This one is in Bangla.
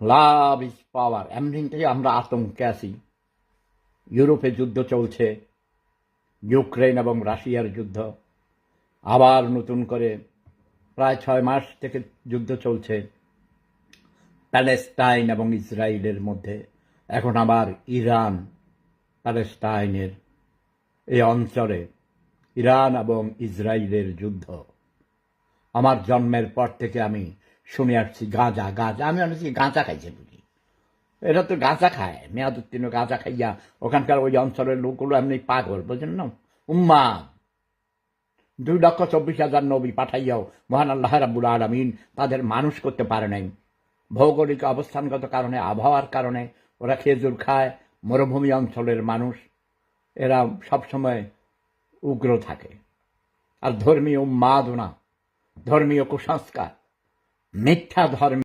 লাভ ইজ পাওয়ার, এমনিতেই আমরা আতঙ্কে আছি। ইউরোপে যুদ্ধ চলছে, ইউক্রেন এবং রাশিয়ার যুদ্ধ, আবার নতুন করে প্রায় 6 মাস থেকে যুদ্ধ চলছে প্যালেস্টাইন এবং ইসরায়েলের মধ্যে। এখন আবার ইরান প্যালেস্টাইনের এই অঞ্চলে ইরান এবং ইসরায়েলের যুদ্ধ। আমার জন্মের পর থেকে আমি শুনে আসছি গাঁজা গাঁজা, আমি অনেক গাঁজা খাইছে বুঝি, এরা তো গাঁজা খায়, মেয়াদ উত্তীর্ণ গাঁজা খাইয়া ওখানকার ওই অঞ্চলের লোকগুলো এমনি পাগল, বুঝলেন না? উম্মাদ 2,24,000 নবী পাঠাইয়াও মহান আল্লাহ রাব্বুল আলামিন তাদের মানুষ করতে পারে নাই। ভৌগোলিক অবস্থানগত কারণে, আবহাওয়ার কারণে ওরা খেজুর খায়, মরুভূমি অঞ্চলের মানুষ, এরা সবসময় উগ্র থাকে। আর ধর্মীয় উন্মাদনা, ধর্মীয় কুসংস্কার, মিথ্যা ধর্ম